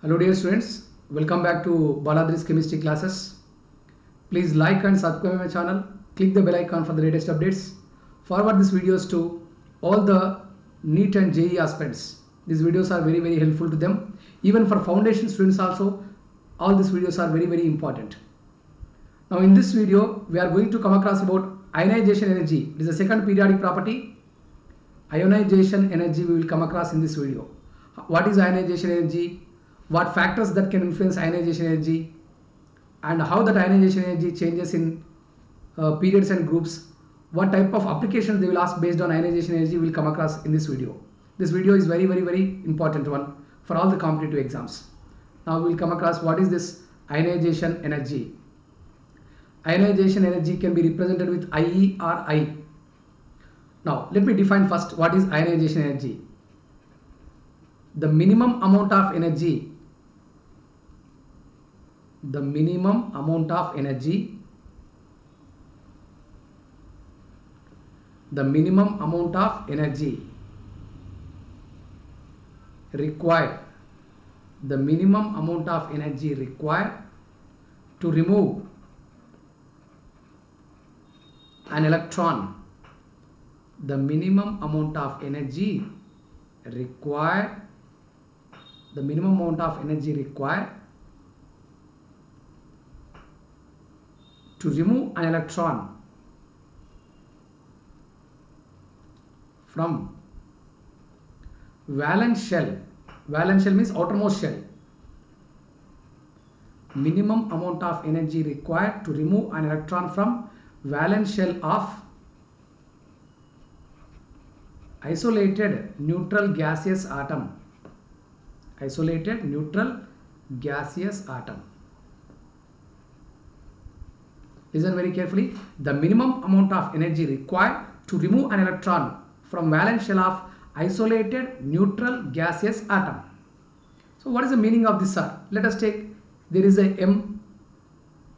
Hello dear students, welcome back to Baladri's chemistry classes. Please like and subscribe my channel, click the bell icon for the latest updates. Forward these videos to all the NEET and JEE aspirants. These videos are very helpful to them. Even for foundation students also, all these videos are very important. Now in this video, we are going to come across about ionization energy. It is a second periodic property. Ionization energy we will come across in this video. What is ionization energy? What factors that can influence ionization energy, and how that ionization energy changes in periods and groups. What type of applications they will ask based on ionization energy will come across in this video. This video is very important one for all the competitive exams. Now we will come across what is this ionization energy. Ionization energy can be represented with IE or I. Now let me define first what is ionization energy. The minimum amount of energy required to remove an electron, the minimum amount of energy required to remove an electron from valence shell. Valence shell means outermost shell. Minimum amount of energy required to remove an electron from valence shell of isolated neutral gaseous atom. Listen very carefully. The minimum amount of energy required to remove an electron from valence shell of isolated neutral gaseous atom. So what is the meaning of this, sir? Let us take, there is a M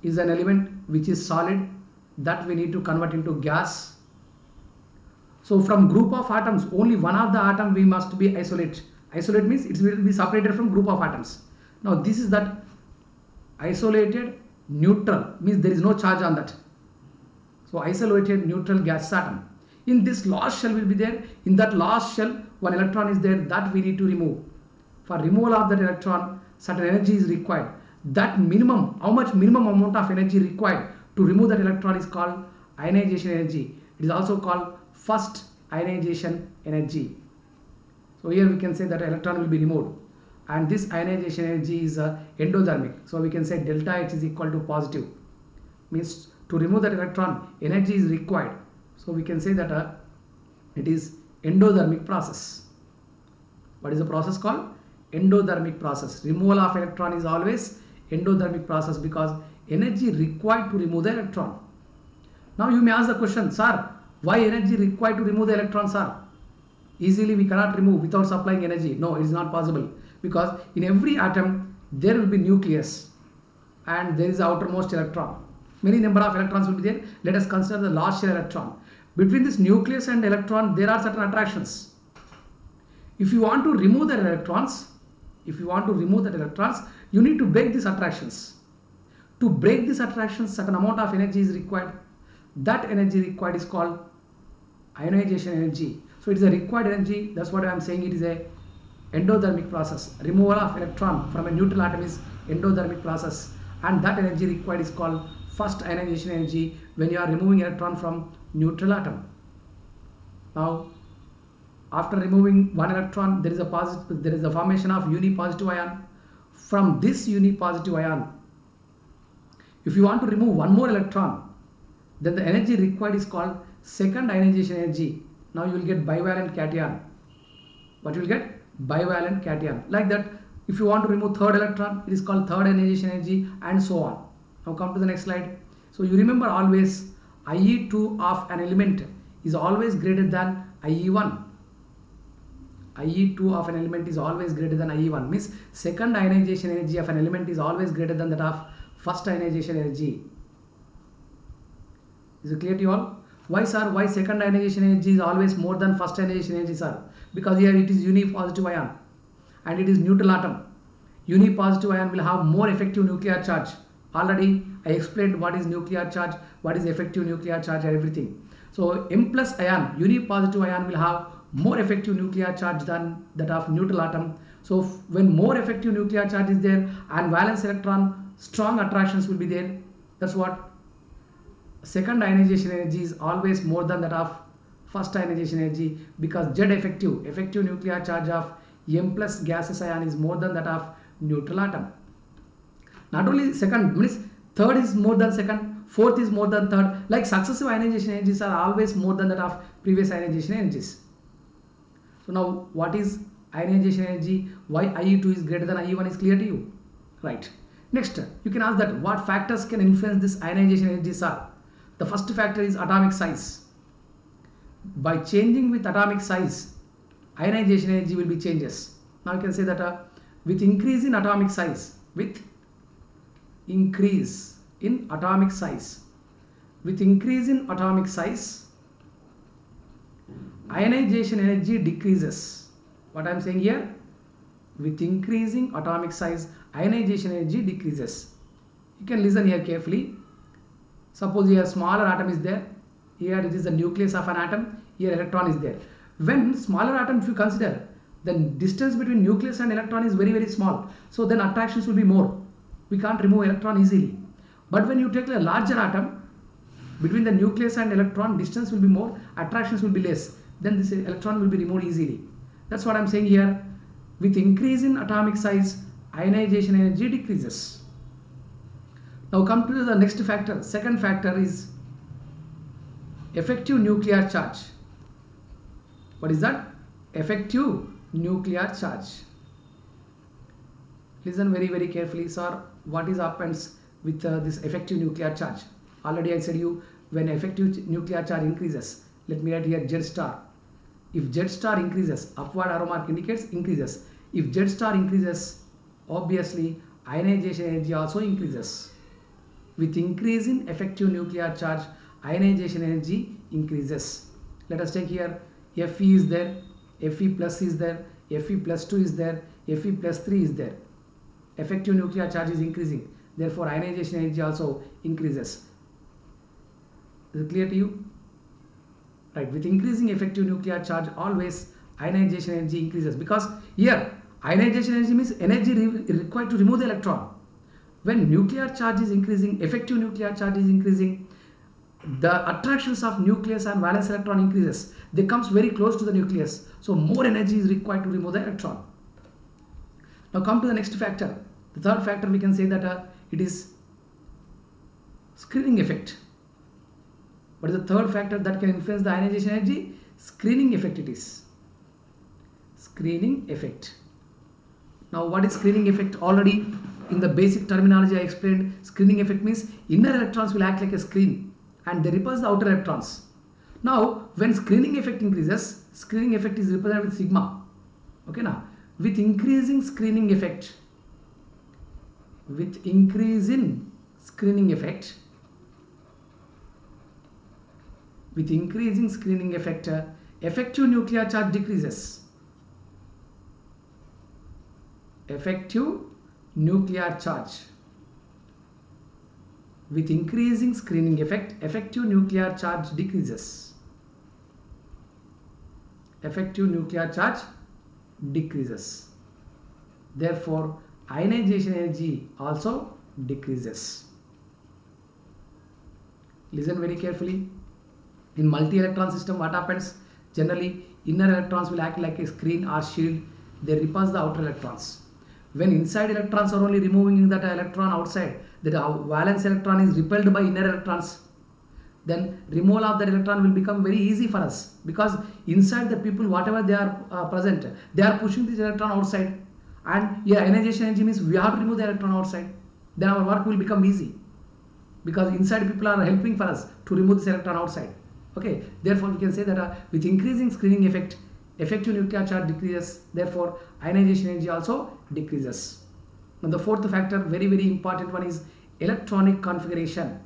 is an element which is solid that we need to convert into gas. So from group of atoms, only one of the atom we must be isolate. Isolate means it will be separated from group of atoms. Now this is that isolated neutral, means there is no charge on that. So isolated neutral gas atom. In this last shell will be there. In that last shell, one electron is there that we need to remove. For removal of that electron, certain energy is required. That minimum, how much minimum amount of energy required to remove that electron is called ionization energy. It is also called first ionization energy. So here we can say that electron will be removed, and this ionization energy is endothermic. So we can say delta H is equal to positive, means to remove that electron energy is required. So we can say that it is endothermic process. What is the process called? Endothermic process. Removal of electron is always endothermic process because energy required to remove the electron. Now you may ask the question, sir, why energy required to remove the electron, sir? Easily we cannot remove without supplying energy. No, it is not possible, because in every atom there will be nucleus and there is the outermost electron. Many number of electrons will be there. Let us consider the last shell electron. Between this nucleus and electron there are certain attractions. If you want to remove the electrons, you need to break these attractions. To break these attractions, certain amount of energy is required. That energy required is called ionization energy. So it is a required energy. That's what I am saying. It is a endothermic process. Removal of electron from a neutral atom is endothermic process, and that energy required is called first ionization energy when you are removing electron from neutral atom. Now after removing one electron, there is a formation of unipositive ion. From this unipositive ion, if you want to remove one more electron, then the energy required is called second ionization energy. Now you will get bivalent cation. What you will get? Bivalent cation. Like that, if you want to remove third electron, it is called third ionization energy, and so on. Now come to the next slide. So you remember always IE2 of an element is always greater than IE1. IE2 of an element is always greater than IE1, means second ionization energy of an element is always greater than that of first ionization energy. Is it clear to you all? Why, sir? Why second ionization energy is always more than first ionization energy, sir? Because here it is unipositive ion and it is neutral atom. Unipositive ion will have more effective nuclear charge. Already I explained what is nuclear charge, what is effective nuclear charge and everything. So M plus ion, unipositive ion will have more effective nuclear charge than that of neutral atom. So when more effective nuclear charge is there and valence electron, strong attractions will be there. That's what second ionization energy is always more than that of first ionization energy, because Z effective nuclear charge of M plus gaseous ion is more than that of neutral atom. Not only second, means third is more than second, fourth is more than third, like successive ionization energies are always more than that of previous ionization energies. So now what is ionization energy, why IE2 is greater than IE1 is clear to you, right? Next, you can ask that what factors can influence this ionization energies are. The first factor is atomic size. By changing with atomic size, ionization energy will be changes. Now you can say that with increase in atomic size, with increase in atomic size, ionization energy decreases. What I am saying here, with increasing atomic size, ionization energy decreases. You can listen here carefully. Suppose here smaller atom is there, here it is the nucleus of an atom, here electron is there. When smaller atom, if you consider, then distance between nucleus and electron is very small, so then attractions will be more. We can't remove electron easily. But when you take a larger atom, between the nucleus and electron distance will be more, attractions will be less, then this electron will be removed easily. That's what I'm saying here. With increase in atomic size, ionization energy decreases. Now come to the next factor. Second factor is effective nuclear charge. What is that? Effective nuclear charge. Listen very carefully, sir. What is happens with this effective nuclear charge? Already I said you, when effective nuclear charge increases, let me write here Z star. If Z star increases, upward arrow mark indicates increases. If Z star increases, obviously ionization energy also increases. With increase in effective nuclear charge, ionization energy increases. Let us take here Fe is there, Fe plus is there, Fe plus 2 is there, Fe plus 3 is there. Effective nuclear charge is increasing, therefore ionization energy also increases. Is it clear to you? Right, with increasing effective nuclear charge, always ionization energy increases, because here ionization energy means energy required to remove the electron. When nuclear charge is increasing, effective nuclear charge is increasing, the attractions of nucleus and valence electron increases. They comes very close to the nucleus, so more energy is required to remove the electron. Now come to the next factor. The third factor, we can say that it is screening effect. What is the third factor that can influence the ionization energy? Screening effect it is. Screening effect. Now what is screening effect? Already in the basic terminology I explained, screening effect means inner electrons will act like a screen and they repulse the outer electrons. Now when screening effect increases, screening effect is represented with sigma. Okay, now with increasing screening effect, effective nuclear charge decreases. Effective nuclear charge. With increasing screening effect, effective nuclear charge decreases. Effective nuclear charge decreases. Therefore, ionization energy also decreases. Listen very carefully. In multi-electron system, what happens? Generally, inner electrons will act like a screen or shield. They repulse the outer electrons. When inside electrons are only removing that electron outside, the valence electron is repelled by inner electrons. Then removal of that electron will become very easy for us, because inside the people, whatever they are present, they are pushing this electron outside, and here ionization energy means we have to remove the electron outside. Then our work will become easy, because inside people are helping for us to remove this electron outside. Okay, therefore we can say that with increasing screening effect, effective nuclear charge decreases, therefore ionization energy also decreases. Now the fourth factor, very important one, is electronic configuration.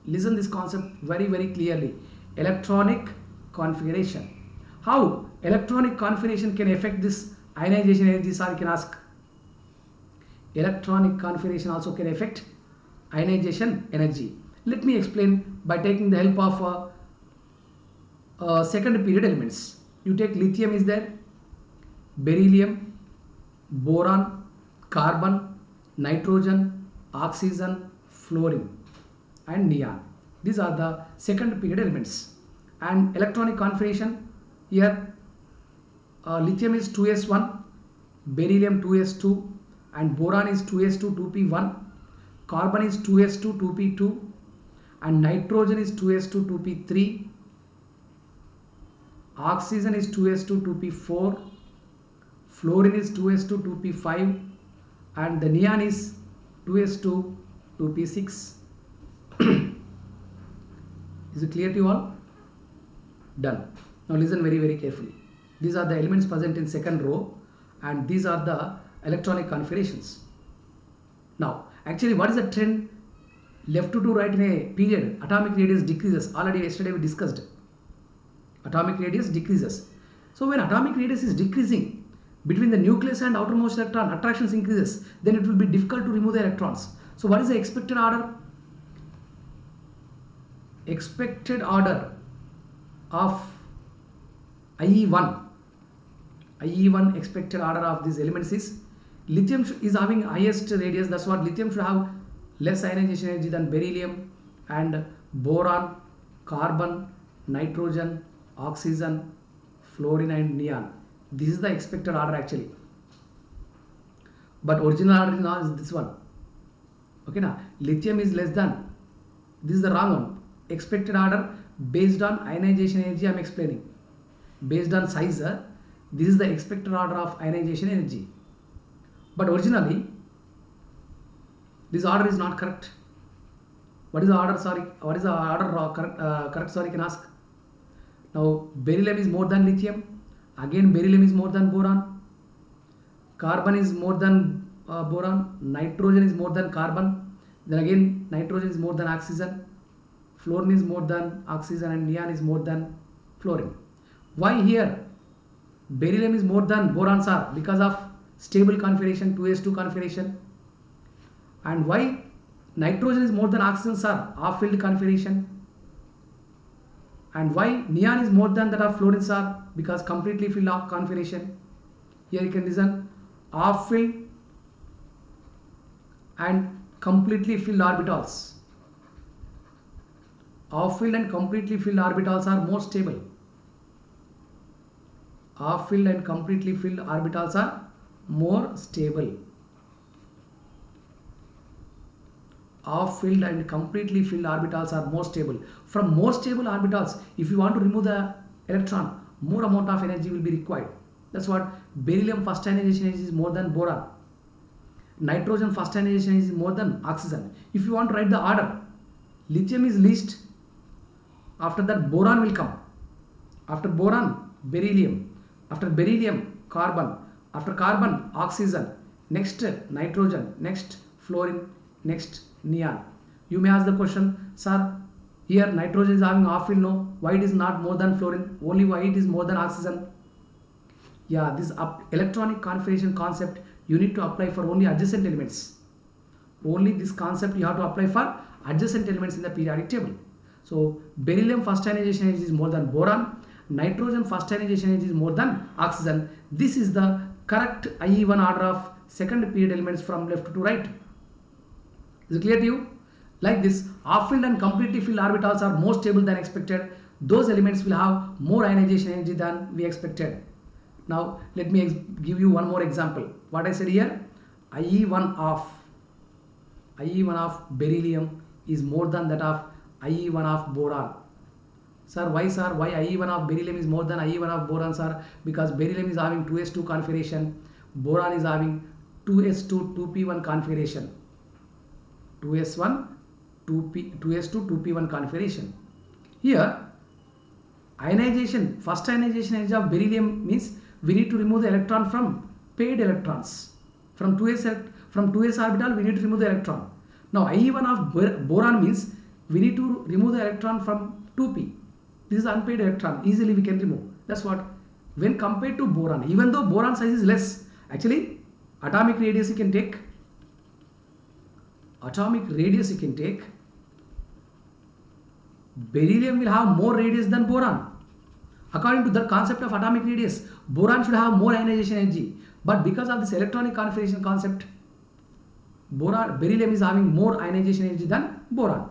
Listen this concept very clearly. Electronic configuration. How electronic configuration can affect this ionization energy, sir, you can ask. Electronic configuration also can affect ionization energy. Let me explain by taking the help of second period elements. You take lithium is there, beryllium, boron, carbon, nitrogen, oxygen, fluorine and neon. These are the second period elements. And electronic configuration, here lithium is 2s1, beryllium 2s2 and boron is 2s2 2p1, carbon is 2s2 2p2 and nitrogen is 2s2 2p3, oxygen is 2s2 2p4, fluorine is 2s2 2p5 and the neon is 2s2 2p6. Is it clear to you all? Done. Now listen very carefully. These are the elements present in second row and these are the electronic configurations. Now actually what is the trend? Left to right in a period, atomic radius decreases. Already yesterday we discussed. Atomic radius decreases. So when atomic radius is decreasing between the nucleus and outermost electron, attractions increases, then it will be difficult to remove the electrons. So what is the expected order? Expected order of IE1. IE1 expected order of these elements is lithium is having highest radius. That's what lithium should have less ionization energy than beryllium and boron, carbon, nitrogen, oxygen, fluorine and neon. This is the expected order actually. But original order now is this one. Okay, now lithium is less than. This is the wrong one. Expected order based on ionization energy I am explaining. Based on size, this is the expected order of ionization energy. But originally, this order is not correct. What is the order? Sorry, what is the order correct? Sorry, can ask. Now, beryllium is more than lithium. Again, beryllium is more than boron. Carbon is more than boron. Nitrogen is more than carbon. Then again, nitrogen is more than oxygen. Fluorine is more than oxygen and neon is more than fluorine. Why here beryllium is more than boron, sir? Because of stable configuration, 2s2 configuration. And why nitrogen is more than oxygen, sir? Half filled configuration. And why neon is more than that of fluorine, sir? Because completely filled off configuration. Here you can listen, half filled and completely filled orbitals. Half filled and completely filled orbitals are more stable. Half filled and completely filled orbitals are more stable. Half filled and completely filled orbitals are more stable. From more stable orbitals, if you want to remove the electron, more amount of energy will be required. That's what beryllium first ionization energy is more than boron. Nitrogen first ionization is more than oxygen. If you want to write the order, lithium is least. After that, boron will come. After boron, beryllium. After beryllium, carbon. After carbon, oxygen. Next, nitrogen. Next, fluorine. Next, neon. You may ask the question, sir, here nitrogen is having half filled, no? Why it is not more than fluorine? Only why it is more than oxygen? Yeah, this electronic configuration concept you need to apply for only adjacent elements. Only this concept you have to apply for adjacent elements in the periodic table. So beryllium first ionization energy is more than boron. Nitrogen first ionization energy is more than oxygen. This is the correct IE1 order of second period elements from left to right. Is it clear to you? Like this, half filled and completely filled orbitals are more stable than expected. Those elements will have more ionization energy than we expected. Now let me give you one more example. What I said here, IE1 of beryllium is more than that of IE1 of boron. Sir, why sir? Why IE1 of beryllium is more than IE1 of boron, sir? Because beryllium is having 2s2 configuration, boron is having 2s2 2p1 configuration. 2s1 2s2 2p1 configuration. Here ionization, first ionization energy of beryllium means we need to remove the electron from paired electrons. From 2s orbital we need to remove the electron. Now IE1 of boron means we need to remove the electron from 2p. This is unpaired electron, easily we can remove. That's what, when compared to boron, even though boron size is less, actually atomic radius you can take atomic radius you can take, beryllium will have more radius than boron. According to the concept of atomic radius, boron should have more ionization energy. But because of this electronic configuration concept, beryllium is having more ionization energy than boron.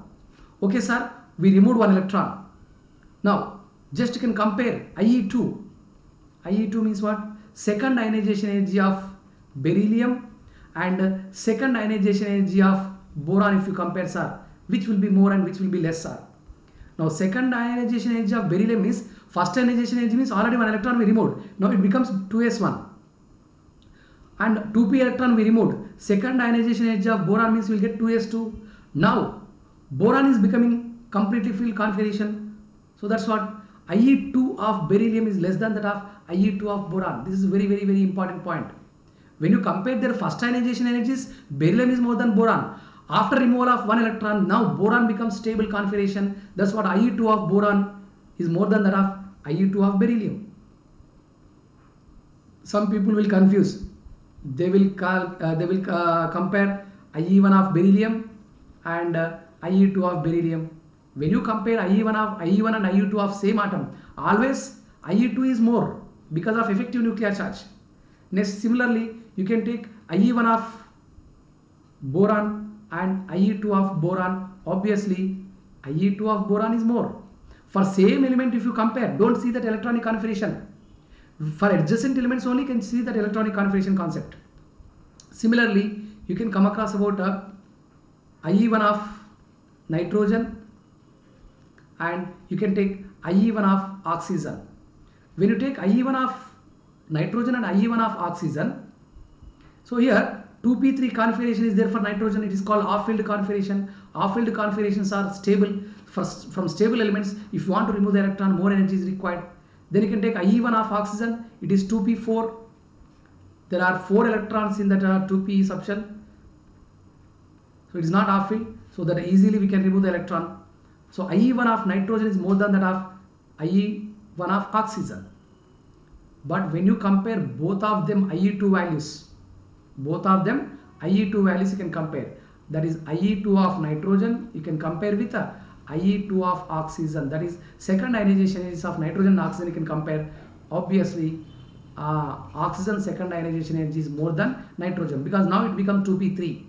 Okay, sir, we removed one electron. Now, just you can compare IE2. IE2 means what? Second ionization energy of beryllium and second ionization energy of boron. If you compare, sir, which will be more and which will be less, sir? Now, second ionization energy of beryllium means first ionization energy means already one electron we removed. Now it becomes 2s1. And 2p electron we removed. Second ionization energy of boron means we will get 2s2. Now, boron is becoming completely filled configuration. So that's what IE2 of beryllium is less than that of IE2 of boron. This is very, very, very important point. When you compare their first ionization energies, beryllium is more than boron. After removal of one electron, now boron becomes stable configuration. That's what IE2 of boron is more than that of IE2 of beryllium. Some people will confuse. They will compare IE1 of beryllium and IE2 of beryllium. When you compare IE1 and IE2 of same atom, always IE2 is more because of effective nuclear charge. Next, similarly, you can take IE1 of boron and IE2 of boron. Obviously, IE2 of boron is more. For same element, if you compare, don't see that electronic configuration. For adjacent elements only can see that electronic configuration concept. Similarly, you can come across about IE1 of nitrogen and you can take IE1 of oxygen. When you take IE1 of nitrogen and IE1 of oxygen, so here 2p3 configuration is there for nitrogen. It is called off-field configuration. Off-field configurations are stable. From stable elements, if you want to remove the electron, more energy is required. Then you can take IE1 of oxygen. It is 2p4. There are 4 electrons in that 2p subshell. So it is not off-field. So that easily we can remove the electron. So IE1 of nitrogen is more than that of IE1 of oxygen. But when you compare both of them IE2 values, you can compare. That is IE2 of nitrogen you can compare with IE2 of oxygen. That is second ionization energies of nitrogen and oxygen you can compare. Obviously, oxygen second ionization energy is more than nitrogen because now it becomes 2p3.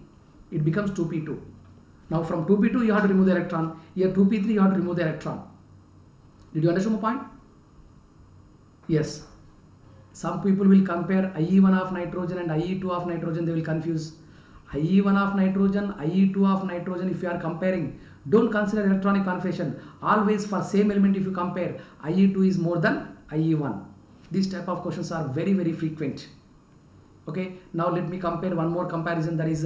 It becomes 2p2. Now from 2p2 you have to remove the electron. Here 2p3 you have to remove the electron. Did you understand my point? Yes. Some people will compare IE1 of nitrogen and IE2 of nitrogen. They will confuse. IE1 of nitrogen, IE2 of nitrogen. If you are comparing, don't consider electronic configuration. Always for same element if you compare, IE2 is more than IE1. These type of questions are very, very frequent. Okay. Now let me compare one more comparison. That is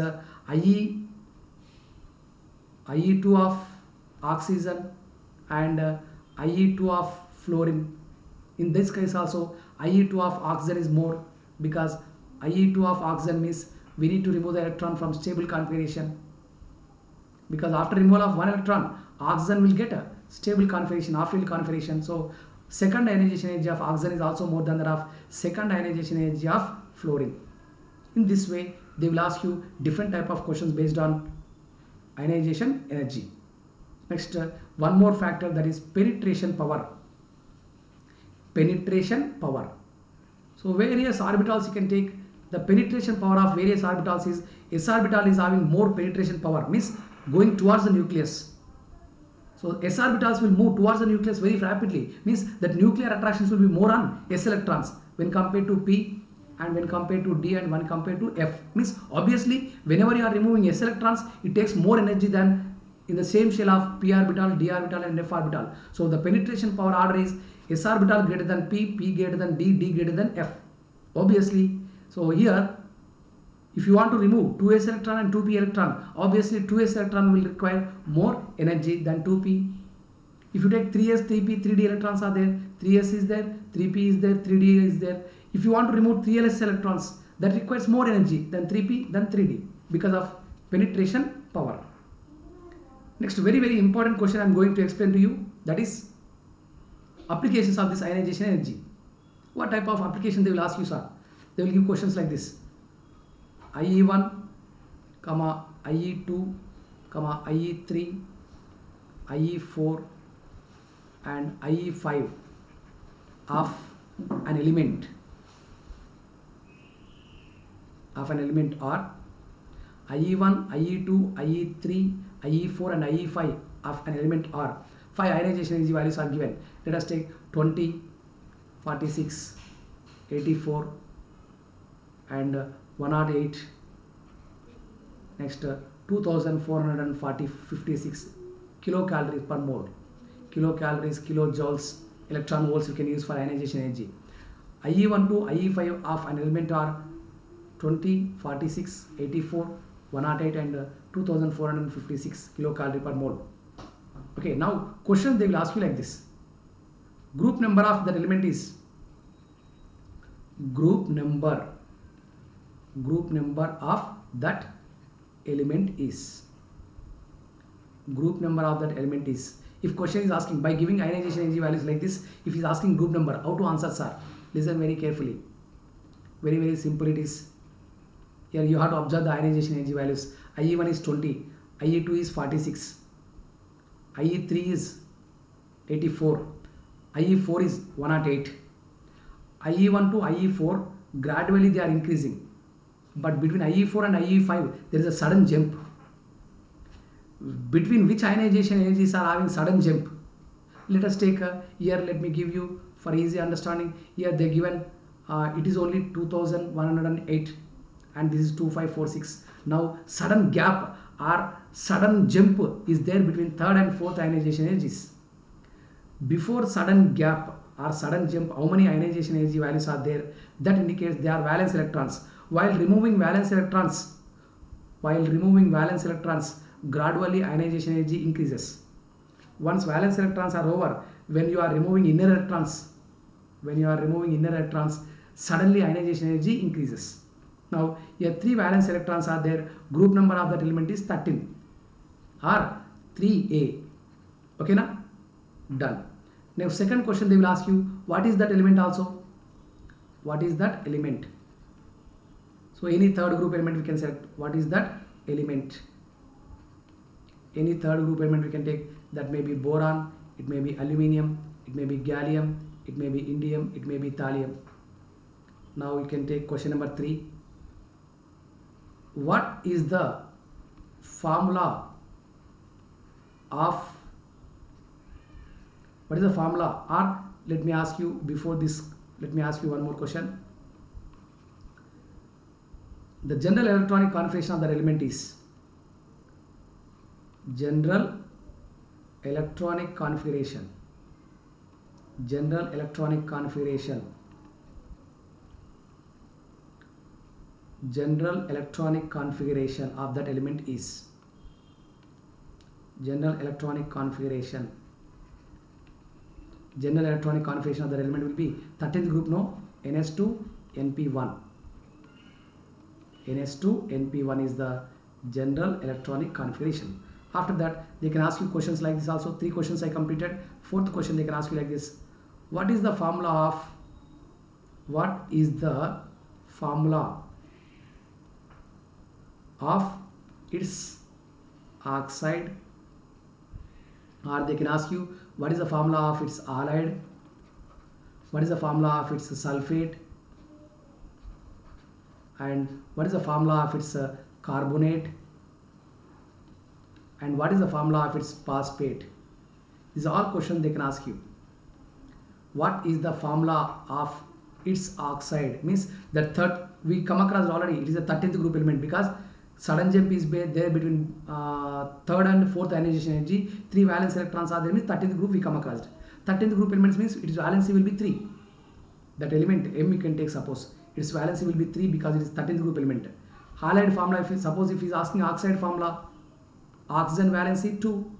IE2 of oxygen and IE2 of fluorine. In this case also IE2 of oxygen is more because IE2 of oxygen means we need to remove the electron from stable configuration, because after removal of one electron oxygen will get a stable configuration, off-field configuration. So second ionization energy of oxygen is also more than that of second ionization energy of fluorine. In this way they will ask you different type of questions based on ionization energy. Next, one more factor, that is penetration power. Penetration power. So various orbitals you can take. The penetration power of various orbitals is s orbital is having more penetration power, means going towards the nucleus. So s orbitals will move towards the nucleus very rapidly, means that nuclear attractions will be more on s electrons when compared to p and when compared to d and when compared to f. Means obviously whenever you are removing s electrons it takes more energy than in the same shell of p orbital, d orbital and f orbital. So the penetration power order is s orbital greater than p, p greater than d, d greater than f. Obviously, so here if you want to remove 2s electron and 2p electron, obviously 2s electron will require more energy than 2p. If you take 3s, 3p, 3d electrons are there, 3s is there, 3p is there, 3d is there. If you want to remove 3ls electrons, that requires more energy than 3p than 3d because of penetration power. Next, very, very important question I am going to explain to you, that is applications of this ionization energy. What type of application they will ask you, sir? They will give questions like this: IE1, IE2, comma IE3, IE4 and IE5 of an element are IE1, IE2, IE3, IE4 and IE5 of an element are 5 ionization energy values are given. Let us take 20, 46, 84 and 108. Next 2456 kilocalories per mole. Kilocalories, kilojoules, electron volts you can use for ionization energy. IE1 to IE5 of an element are 20, 46, 84, 108 and 2456 kilocalorie per mole. Okay, now questions they will ask you like this. Group number of that element is group number of that element is if question is asking by giving ionization energy values like this, if he is asking group number, how to answer, sir? Listen very carefully. Very simple it is. Here you have to observe the ionization energy values. IE1 is 20, IE2 is 46, IE3 is 84, IE4 is 108. IE1 to IE4 gradually they are increasing, but between IE4 and IE5 there is a sudden jump. Between which ionization energies are having sudden jump? Let us take here, let me give you for easy understanding. Here they given it is only 2108 and this is 2546. Now sudden gap or sudden jump is there between third and fourth ionization energies. Before sudden gap or sudden jump, how many ionization energy values are there? That indicates they are valence electrons. While removing valence electrons, gradually ionization energy increases. Once valence electrons are over, when you are removing inner electrons, suddenly ionization energy increases. Now here 3 valence electrons are there. Group number of that element is 13 or 3A. Okay na? Done. Now second question they will ask you, what is that element also? What is that element? So any third group element we can select. What is that element? Any third group element we can take. That may be boron, it may be aluminium, it may be gallium, it may be indium, it may be thallium. Now we can take question number 3. What is the formula of, or let me ask you before this, let me ask you one more question. The general electronic configuration of that element is general electronic configuration of that element is general electronic configuration of that element will be 13th group, no? NS2 NP1. NS2 NP1 is the general electronic configuration. After that they can ask you questions like this also. 3 questions I completed. 4th question they can ask you like this. What is the formula of its oxide? Or they can ask you what is the formula of its halide, what is the formula of its sulfate, and what is the formula of its carbonate, and what is the formula of its phosphate. These are all questions they can ask you. What is the formula of its oxide? Means that third we come across already. It is a 13th group element because sudden jump is there between third and fourth ionization energy. 3 valence electrons are there, means 13th group we come across. 13th group elements means its valency will be 3. That element M you can take, suppose its valency will be 3 because it is 13th group element. Halide formula, if he is asking oxide formula, oxygen valency 2.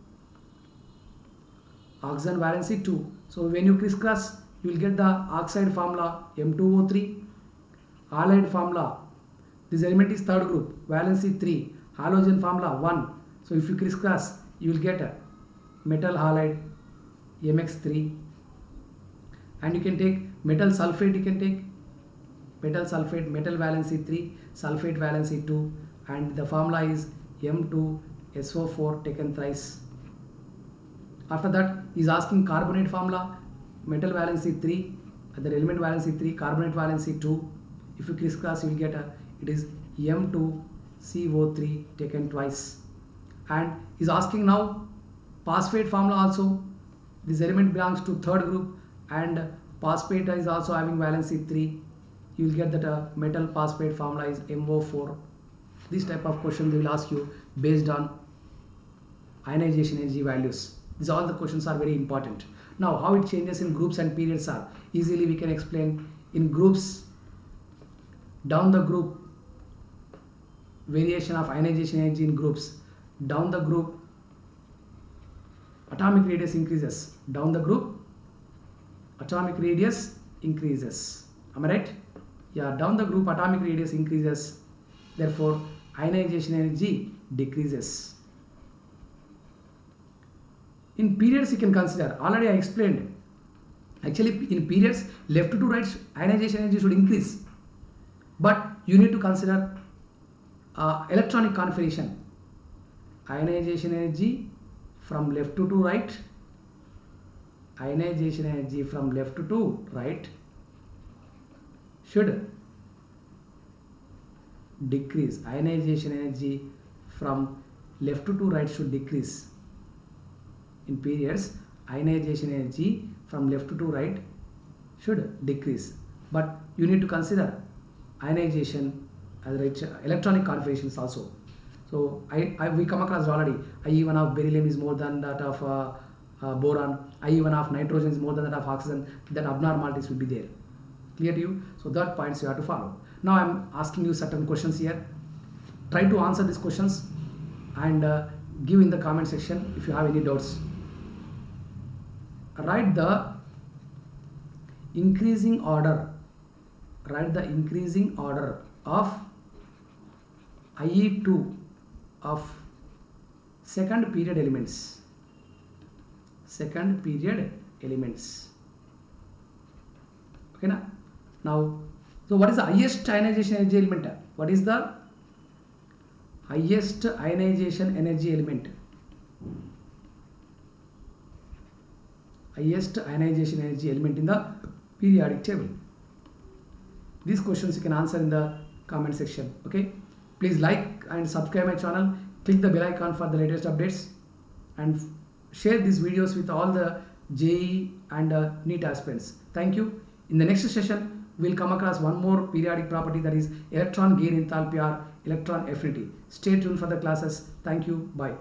So when you crisscross you will get the oxide formula M2O3. Halide formula, this element is third group, valency 3, halogen formula 1. So if you crisscross you will get a metal halide MX3. And you can take metal sulfate, you can take metal sulfate, metal valency 3, sulfate valency 2, and the formula is M2 SO4 taken thrice. After that, he is asking carbonate formula, metal valency 3, other element valency 3, carbonate valency 2. If you crisscross, you will get it is M2CO3 taken twice. And he is asking now phosphate formula also. This element belongs to third group, and phosphate is also having valency 3. You will get that metal phosphate formula is MO4. This type of question they will ask you based on ionization energy values. These all the questions are very important. Now how it changes in groups and periods are easily we can explain. In groups, down the group, variation of ionization energy in groups. Down the group, atomic radius increases. Down the group, atomic radius increases. Am I right? Yeah, down the group atomic radius increases. Therefore, ionization energy decreases. In periods, you can consider, already I explained, actually in periods left to right ionization energy should increase, but you need to consider electronic configuration. Ionization energy from left to right, ionization energy from left to right should decrease. Ionization energy from left to right should decrease. In periods, ionization energy from left to right should decrease, but you need to consider ionization as electronic configurations also. So we come across already IE1 of beryllium is more than that of boron, IE1 of nitrogen is more than that of oxygen. That abnormalities will be there. Clear to you? So that points you have to follow. Now I am asking you certain questions here. Try to answer these questions and give in the comment section if you have any doubts. Write the increasing order. Write the increasing order of IE2 of second period elements. Second period elements. Okay na? Now, so what is the highest ionization energy element? What is the highest ionization energy element? Highest ionization energy element in the periodic table. These questions you can answer in the comment section. Okay, please like and subscribe my channel, click the bell icon for the latest updates, and share these videos with all the JEE and NEET aspirants. Thank you. In the next session we'll come across one more periodic property, that is electron gain enthalpy or electron affinity. Stay tuned for the classes. Thank you. Bye.